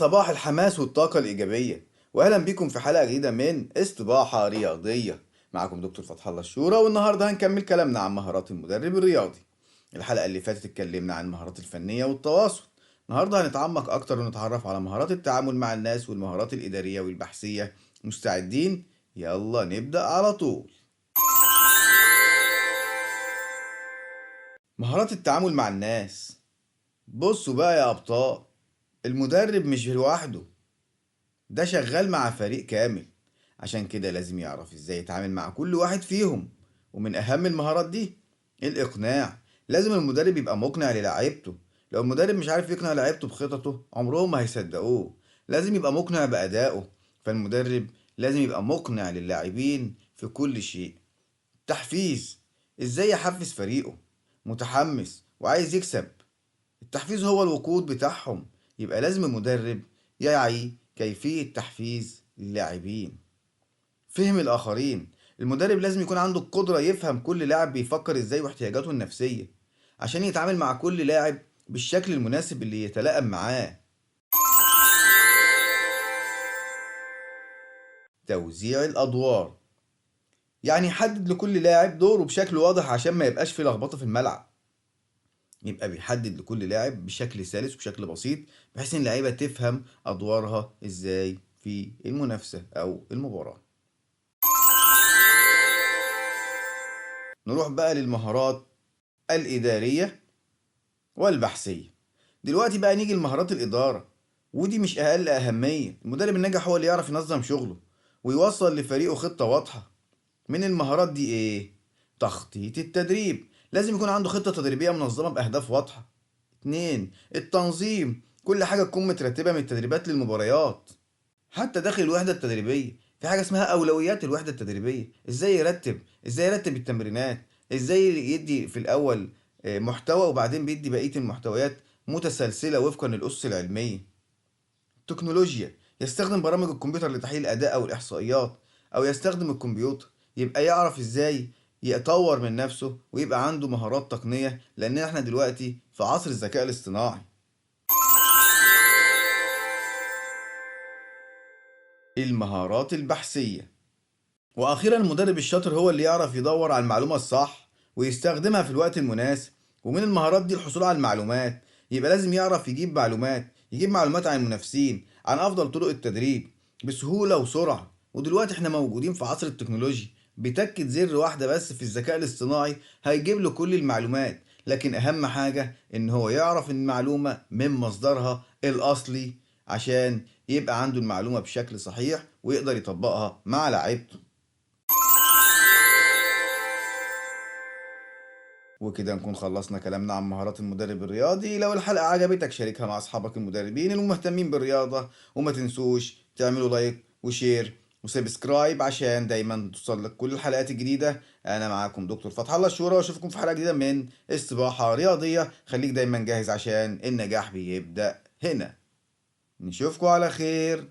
صباح الحماس والطاقة الإيجابية، وأهلا بيكم في حلقة جديدة من استباحة رياضية. معكم دكتور فتح الله الشورى، والنهاردة هنكمل كلامنا عن مهارات المدرب الرياضي. الحلقة اللي فاتت اتكلمنا عن المهارات الفنية والتواصل. النهاردة هنتعمق أكتر ونتعرف على مهارات التعامل مع الناس والمهارات الإدارية والبحثية. مستعدين؟ يلا نبدأ على طول. مهارات التعامل مع الناس. بصوا بقى يا أبطال، المدرب مش لوحده، ده شغال مع فريق كامل. عشان كده لازم يعرف ازاي يتعامل مع كل واحد فيهم. ومن اهم المهارات دي الاقناع. لازم المدرب يبقى مقنع للاعيبته. لو المدرب مش عارف يقنع لعيبته بخططه عمرهم ما هيصدقوه. لازم يبقى مقنع بأدائه. فالمدرب لازم يبقى مقنع للاعبين في كل شيء. تحفيز. ازاي يحفز فريقه متحمس وعايز يكسب. التحفيز هو الوقود بتاعهم. يبقى لازم المدرب يعي كيفية تحفيز اللاعبين. فهم الآخرين. المدرب لازم يكون عنده القدرة يفهم كل لاعب بيفكر ازاي واحتياجاته النفسية، عشان يتعامل مع كل لاعب بالشكل المناسب اللي يتلائم معاه. توزيع الأدوار. يعني يحدد لكل لاعب دوره بشكل واضح عشان ما يبقاش في لخبطة في الملعب. يبقى بيحدد لكل لاعب بشكل سلس وبشكل بسيط، بحيث ان اللعيبة تفهم أدوارها ازاي في المنافسة أو المباراة. نروح بقى للمهارات الإدارية والبحثية. دلوقتي بقى نيجي لمهارات الإدارة، ودي مش أقل أهمية. المدرب الناجح هو اللي يعرف ينظم شغله ويوصل لفريقه خطة واضحة. من المهارات دي إيه؟ تخطيط التدريب. لازم يكون عنده خطة تدريبية منظمة بأهداف واضحة. اتنين، التنظيم. كل حاجة تكون مترتبة من التدريبات للمباريات. حتى داخل الوحدة التدريبية في حاجة اسمها أولويات الوحدة التدريبية. ازاي يرتب التمرينات، ازاي يدي في الأول محتوى وبعدين بيدي بقية المحتويات متسلسلة وفقا للأسس العلمية. تكنولوجيا. يستخدم برامج الكمبيوتر لتحليل الأداء أو الإحصائيات، أو يستخدم الكمبيوتر. يبقى يعرف ازاي يطور من نفسه ويبقى عنده مهارات تقنية، لأن احنا دلوقتي في عصر الذكاء الاصطناعي. المهارات البحثية. واخيرا المدرب الشاطر هو اللي يعرف يدور على المعلومة الصح ويستخدمها في الوقت المناسب. ومن المهارات دي الحصول على المعلومات. يبقى لازم يعرف يجيب معلومات عن المنافسين، عن افضل طرق التدريب بسهولة وسرعة. ودلوقتي احنا موجودين في عصر التكنولوجيا، بتكة زر واحدة بس في الذكاء الاصطناعي هيجيب له كل المعلومات. لكن اهم حاجة ان هو يعرف المعلومة من مصدرها الاصلي، عشان يبقى عنده المعلومة بشكل صحيح ويقدر يطبقها مع لعيبته. وكده نكون خلصنا كلامنا عن مهارات المدرب الرياضي. لو الحلقة عجبتك شاركها مع أصحابك المدربين المهتمين بالرياضة، وما تنسوش تعملوا لايك وشير وسبسكرايب عشان دايما توصل لك كل الحلقات الجديدة. أنا معاكم دكتور فتح الله الشورى، وأشوفكم في حلقة جديدة من استباحة رياضية. خليك دايما جاهز عشان النجاح بيبدأ هنا. نشوفكم على خير.